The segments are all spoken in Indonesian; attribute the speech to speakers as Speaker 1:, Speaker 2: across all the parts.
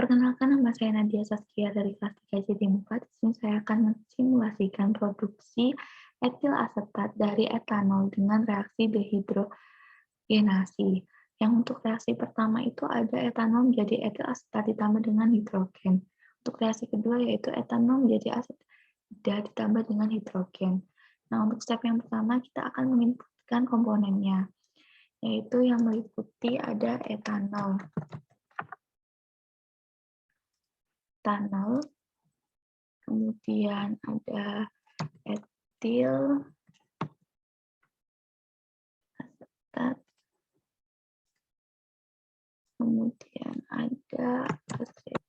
Speaker 1: Perkenalkan, nama saya Nadia Saskia dari kelas 3 Jatimuka. Di sini saya akan mensimulasikan produksi etil asetat dari etanol dengan reaksi dehidrogenasi. Yang untuk reaksi pertama itu ada etanol menjadi etil asetat ditambah dengan hidrogen. Untuk reaksi kedua yaitu etanol menjadi asida ditambah dengan hidrogen. Nah, untuk step yang pertama kita akan menginputkan komponennya, yaitu yang meliputi ada etanol, kemudian ada etil asetat, kemudian ada asetik,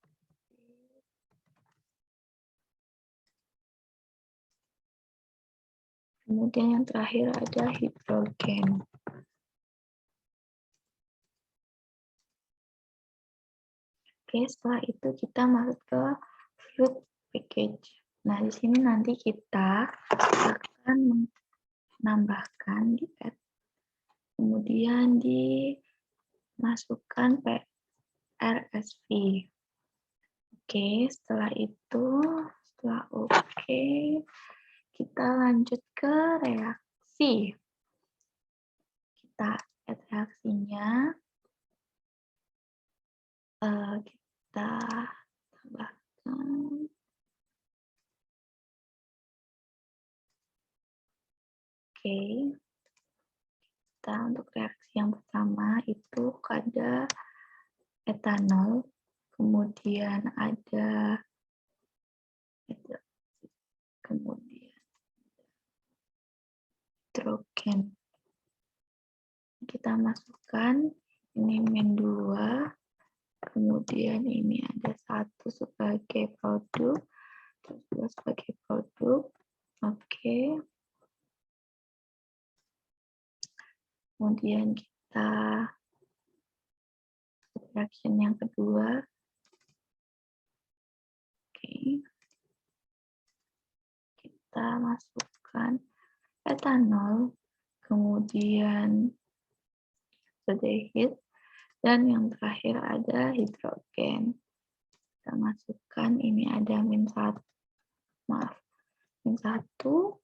Speaker 1: kemudian yang terakhir ada hidrogen. Oke, setelah itu kita masuk ke fruit package. Nah, di sini nanti kita akan menambahkan di add, kemudian dimasukkan PRSV. Oke, setelah oke, kita lanjut ke reaksi. Kita add reaksinya, kita tambahkan. Oke, kita untuk reaksi yang pertama itu ada etanol, kemudian ada kemudian hidrogen. Kita masukkan ini -2, kemudian ini ada 1 sebagai produk, terus 2 sebagai produk. Oke. Kemudian kita reaction yang kedua. Oke. Kita masukkan etanol, kemudian aldehid, dan yang terakhir ada hidrogen. Kita masukkan, ini ada -1, 1.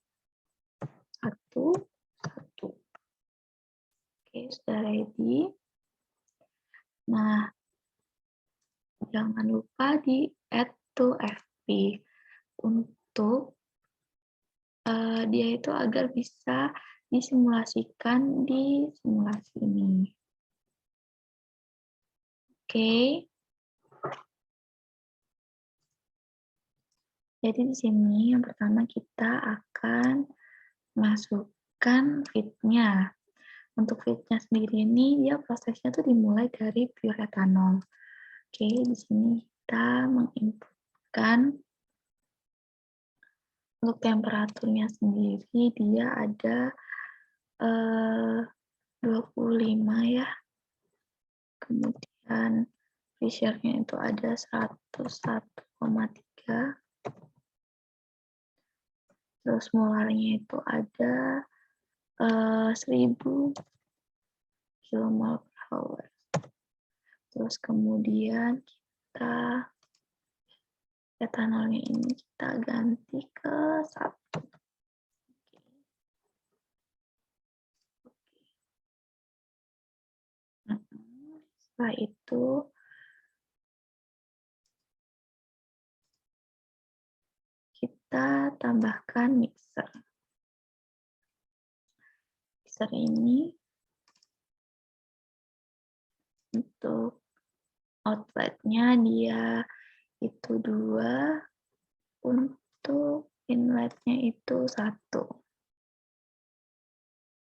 Speaker 1: Oke, sudah ready. Nah, jangan lupa di add to FP untuk dia itu agar bisa disimulasikan di simulasi ini. Oke. Jadi di sini yang pertama kita akan masukkan feed-nya. Untuk feed-nya sendiri ini dia prosesnya tuh dimulai dari pure etanol. Oke, di sini kita menginputkan untuk temperaturnya sendiri dia ada 25 ya. Kemudian pressure-nya itu ada 101,3. Terus molarnya itu ada 1000 kmol/h. Terus kemudian kita etanolnya ini kita ganti ke 1. Setelah itu kita tambahkan mixer. Mixer ini untuk outletnya dia itu 2, untuk inletnya itu 1.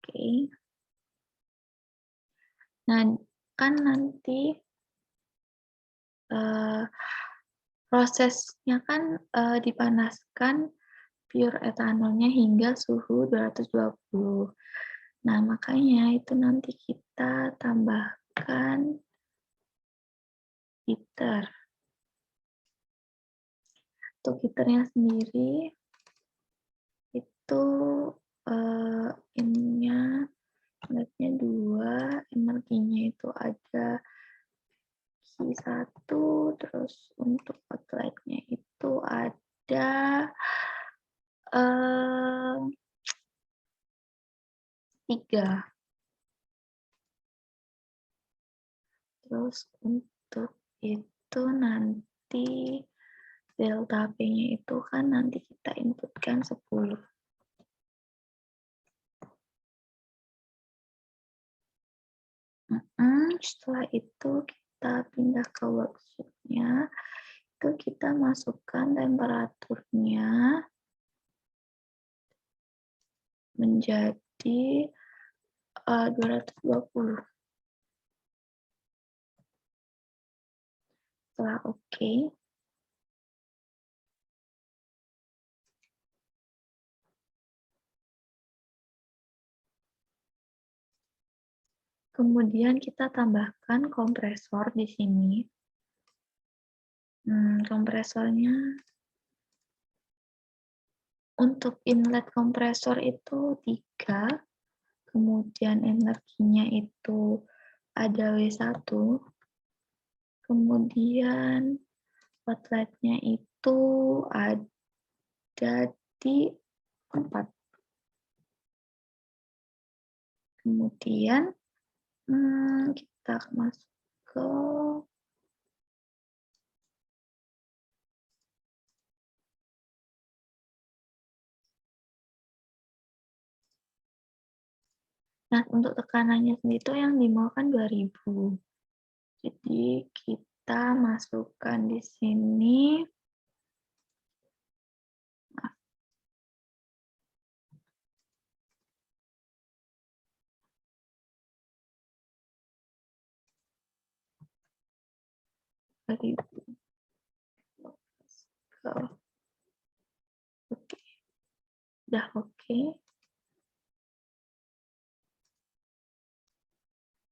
Speaker 1: Oke. Nah, kan nanti prosesnya kan dipanaskan pure etanolnya hingga suhu 220. Nah, makanya itu nanti kita tambahkan heater. Untuk heaternya sendiri itu ininya, inletnya 2, energinya itu ada Q1, terus untuk outlet-nya itu ada 3. Terus untuk itu nanti delta P-nya itu kan nanti kita inputkan 10. Setelah itu kita pindah ke worksheet-nya, itu kita masukkan temperaturnya menjadi 220. Setelah oke, kemudian kita tambahkan kompresor di sini. Kompresornya untuk inlet kompresor itu 3, kemudian energinya itu ada W1, kemudian outlet-nya itu ada di 4. Kemudian kita masuk ke untuk tekanannya sendiri itu yang dimaukan 2000. Jadi kita masukkan di sini 2000. Oke. Udah oke.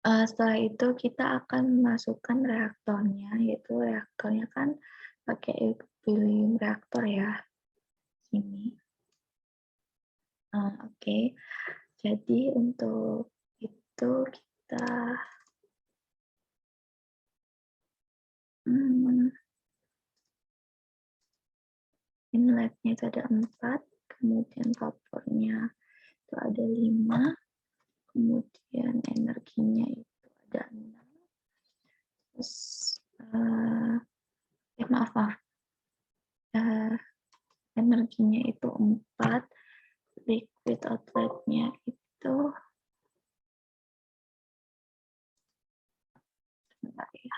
Speaker 1: Setelah itu kita akan masukkan reaktornya, yaitu reaktornya kan pakai equilibrium reaktor ya. Sini. Oke. Jadi untuk itu kita inletnya itu ada 4, kemudian vapornya itu ada 5, kemudian energinya itu ada 6. Terus maaf. Energinya itu 4, liquid outlet-nya itu sebentar ya.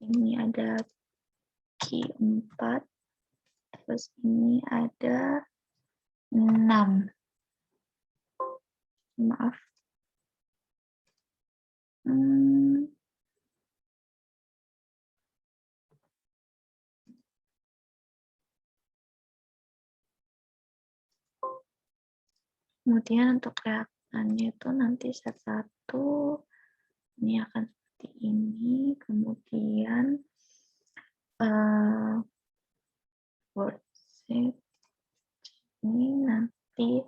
Speaker 1: Ini ada Q4, terus ini ada 6. Maaf. Kemudian untuk reaktannya itu nanti set 1 ini akan seperti ini, kemudian worksheet ini nanti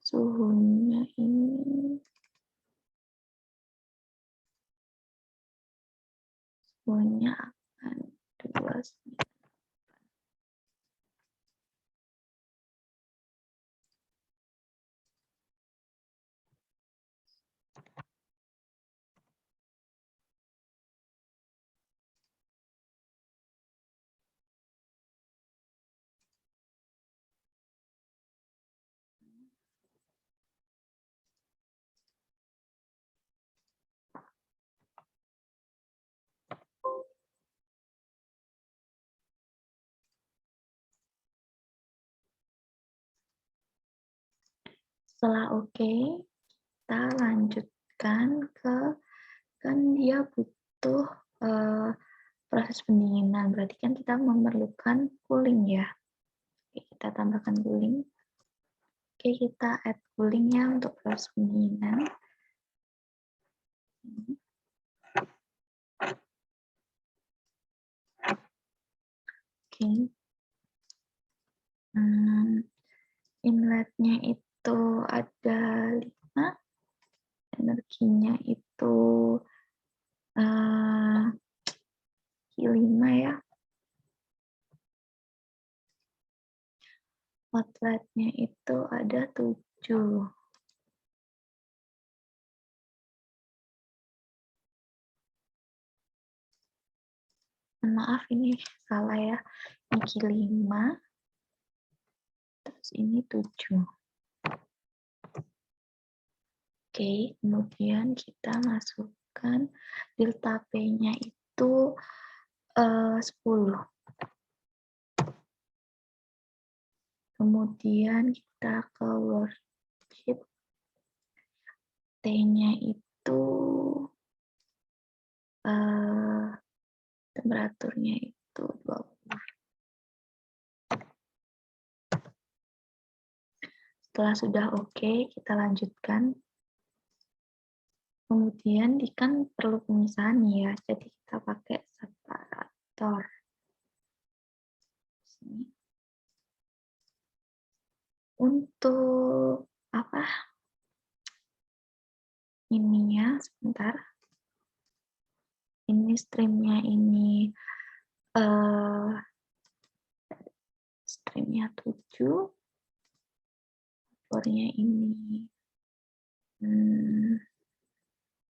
Speaker 1: suhunya ini suhunya akan 29. Setelah oke, kita lanjutkan ke, kan dia butuh proses pendinginan, berarti kan kita memerlukan cooling ya. Oke, kita tambahkan cooling. Oke, kita add cooling-nya untuk proses pendinginan. Oke. Inletnya itu ada 5, energi Q-nya itu Q5 ya. Outletnya itu ada 7. Maaf ini salah ya. Ini Q5. Terus ini 7. Oke, kemudian kita masukkan delta P-nya itu 10. Kemudian kita ke worksheet, T-nya itu temperaturnya itu 20. Setelah sudah oke, kita lanjutkan. Kemudian kan perlu pemisahan ya, jadi kita pakai separator. Sini. Untuk apa? Ininya sebentar. Ini streamnya ini streamnya 7. Vapornya ini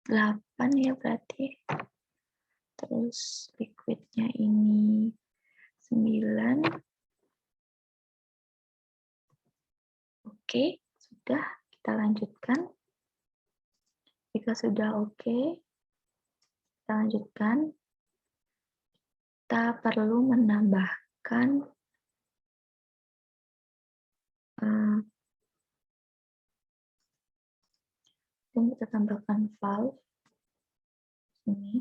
Speaker 1: 8 ya berarti. Terus liquidnya ini 9. Oke, sudah, kita lanjutkan. Jika sudah oke, kita lanjutkan. Kita perlu menambahkan dan kita tambahkan valve ini.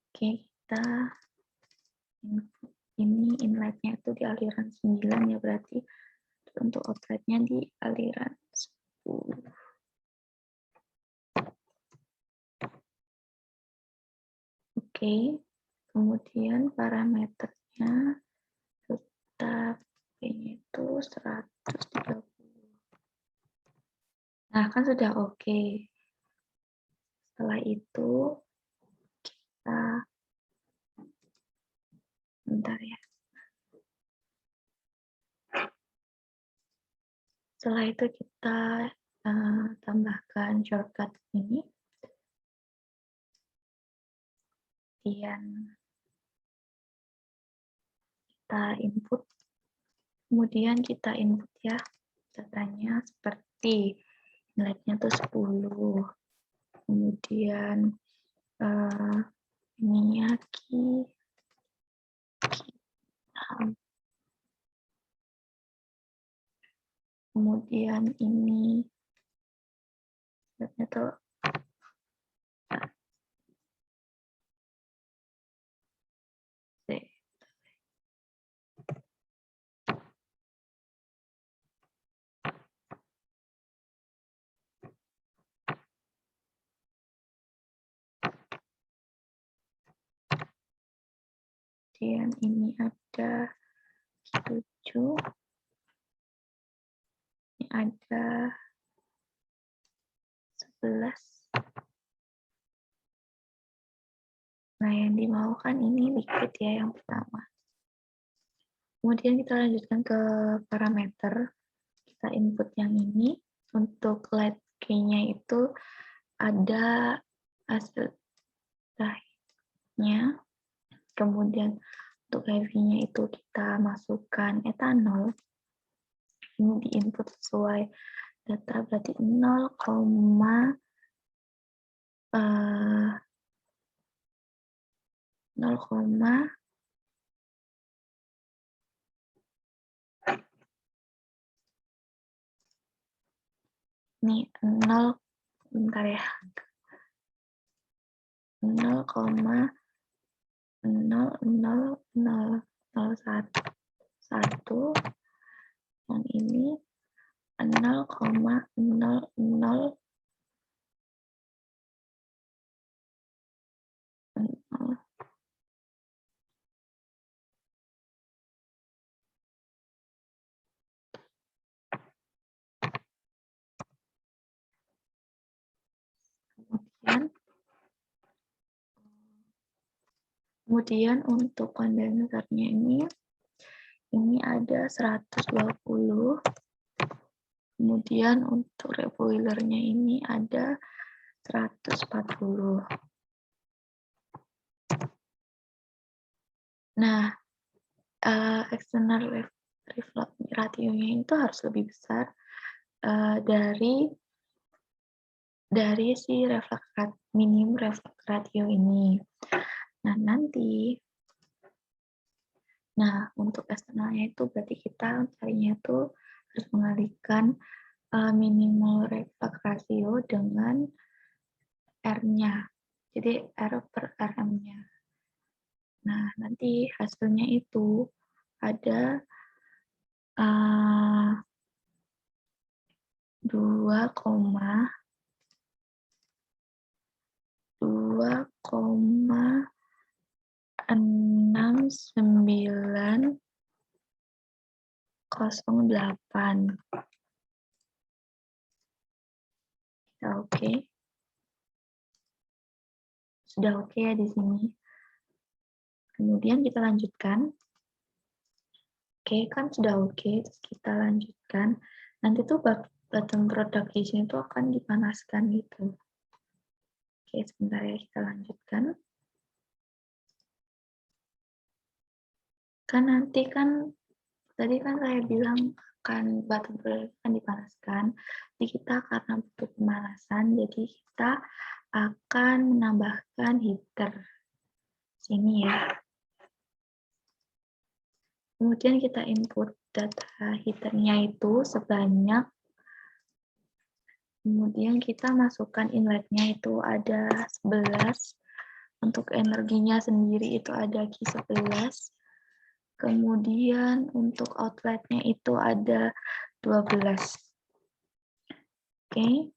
Speaker 1: Oke, kita input ini inletnya itu di aliran 9 ya berarti. Untuk outletnya di aliran 10. Oke, kemudian parameternya tetap P-nya itu 130. Nah, kan sudah oke. Setelah itu kita bentar ya. Setelah itu kita tambahkan shortcut ini. Kemudian kita input. Kemudian kita input ya datanya seperti nilainya tuh 10. Kemudian ininya key. Kemudian ini sebenarnya tuh kemudian ini ada 7. Ini ada 11. Nah, yang dimaukan ini liquid ya yang pertama. Kemudian kita lanjutkan ke parameter. Kita input yang ini. Untuk light key-nya itu ada hasil terakhirnya. Kemudian untuk heavy-nya itu kita masukkan etanol. Ini di input sesuai data berarti 0, ini 0, bentar ya, 0,00001, yang ini 0,0000. Kemudian untuk kondensernya ini ada 120. Kemudian untuk reboilernya ini ada 140. Nah, external reflux ratio-nya itu harus lebih besar dari si minimum reflux ratio ini. Nah, untuk eksternalnya itu berarti kita carinya itu harus mengalihkan minimal reflux ratio dengan R-nya. Jadi R per RM-nya. Nah, nanti hasilnya itu ada 2,6908. Oke. Sudah oke ya di sini. Kemudian kita lanjutkan. Oke, kan sudah oke, terus kita lanjutkan. Nanti tuh bottom product di sini tuh akan dipanaskan gitu. Oke, sebentar ya, kita lanjutkan. Kan nanti tadi kan saya bilang bottom product akan dipanaskan. Jadi kita karena butuh pemanasan, jadi kita akan menambahkan heater. Sini ya. Kemudian kita input data heaternya itu sebanyak, kemudian kita masukkan inletnya itu ada 11, untuk energinya sendiri itu ada Q11, kemudian untuk outletnya itu ada 12. Oke.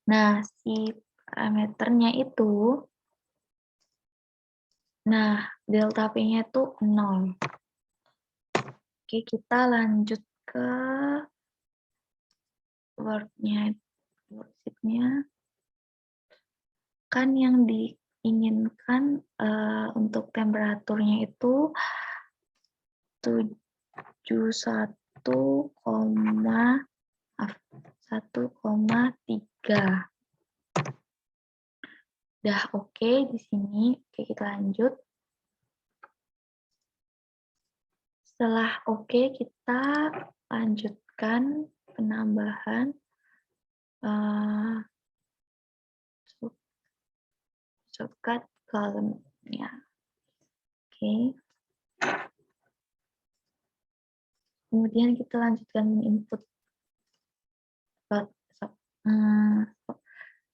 Speaker 1: Nah, si parameternya itu, delta P-nya itu 0. Oke, kita lanjut ke worksheet-nya. Kan yang diinginkan untuk temperaturnya itu 1,3. Udah oke di sini. Oke, kita lanjut. Setelah oke, kita lanjutkan penambahan shortcut column-nya. Oke. Kemudian kita lanjutkan input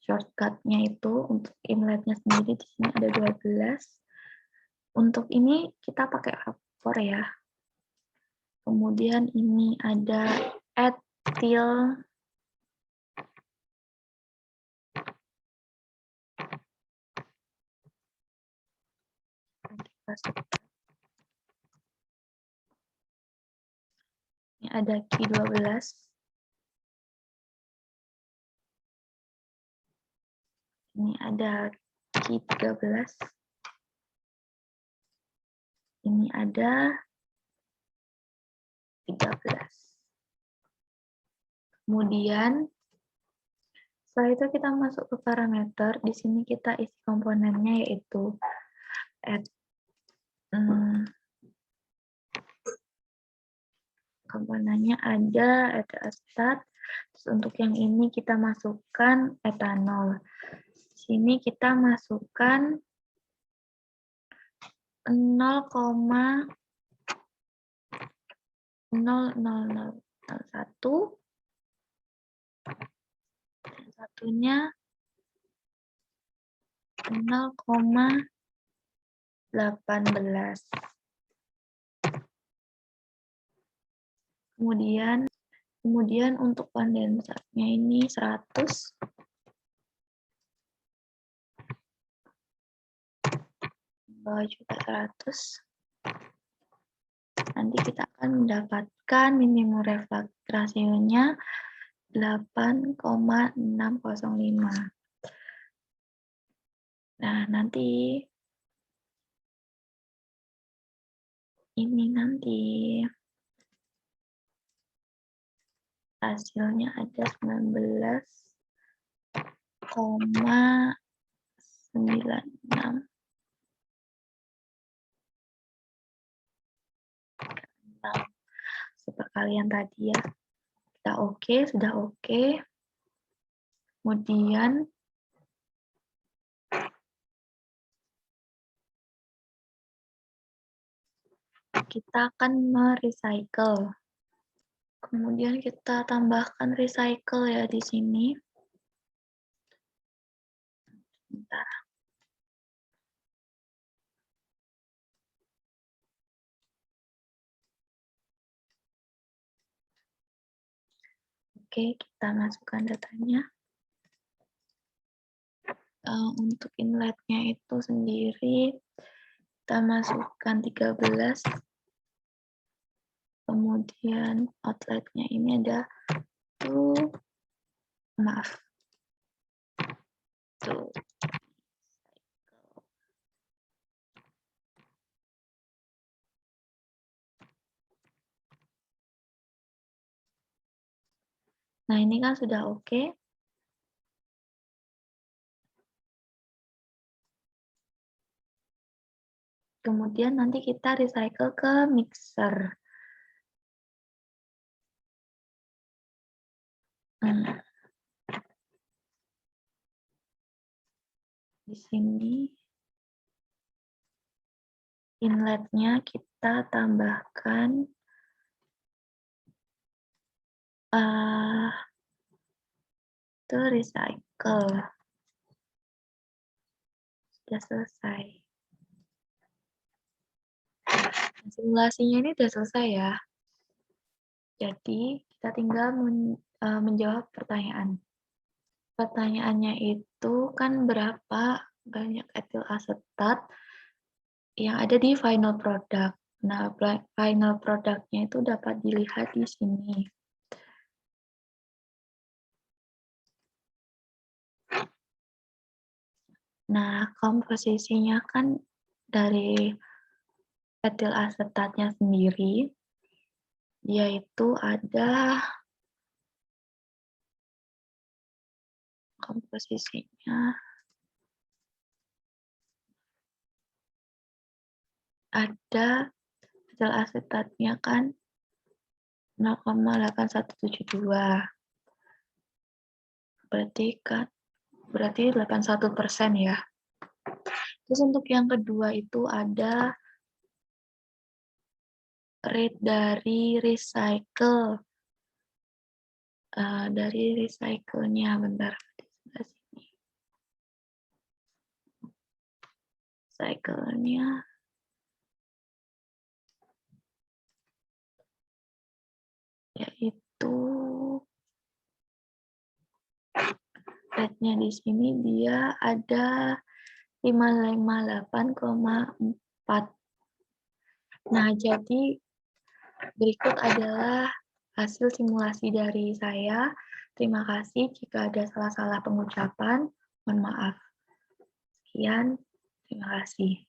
Speaker 1: shortcut-nya itu untuk inletnya sendiri di sini ada 12. Untuk ini kita pakai vapor ya. Kemudian ini ada ethyl ini ada Q12. Ini ada Q13. Ini ada 13. Kemudian setelah itu kita masuk ke parameter. Di sini kita isi komponennya yaitu komponennya ada acetat. Terus untuk yang ini kita masukkan etanol. Di sini kita masukkan 0,0001. Satunya 0,18. Kemudian untuk kondensernya ini 100. Bawah juga 100. Nanti kita akan mendapatkan minimum reflux ratio-nya 8,605. Nah, nanti ini nanti hasilnya ada 19,96. Seperti kalian tadi ya. Kita oke, sudah oke. Kemudian kita akan merecycle. Kemudian kita tambahkan recycle ya di sini. Bentar. Oke, kita masukkan datanya. Untuk inletnya itu sendiri, kita masukkan 13. Kemudian outletnya ini ada maaf. Tuh. Nah, ini kan sudah oke. Kemudian nanti kita recycle ke mixer. Di sini inletnya kita tambahkan itu recycle. Sudah selesai. Simulasinya ini sudah selesai ya. Jadi kita tinggal menjawab pertanyaan. Pertanyaannya itu kan berapa banyak etil asetat yang ada di final product. Nah, final product-nya itu dapat dilihat di sini. Nah, komposisinya kan dari etil asetatnya sendiri, yaitu ada komposisinya ada etil asetatnya kan 0,8172. Berarti 81% ya. Terus untuk yang kedua itu ada rate dari recycle. Dari recycle-nya, bentar. Recycle-nya. Yaitu rate-nya di sini dia ada 558,4. Nah, jadi berikut adalah hasil simulasi dari saya. Terima kasih jika ada salah-salah pengucapan. Mohon maaf. Sekian, terima kasih.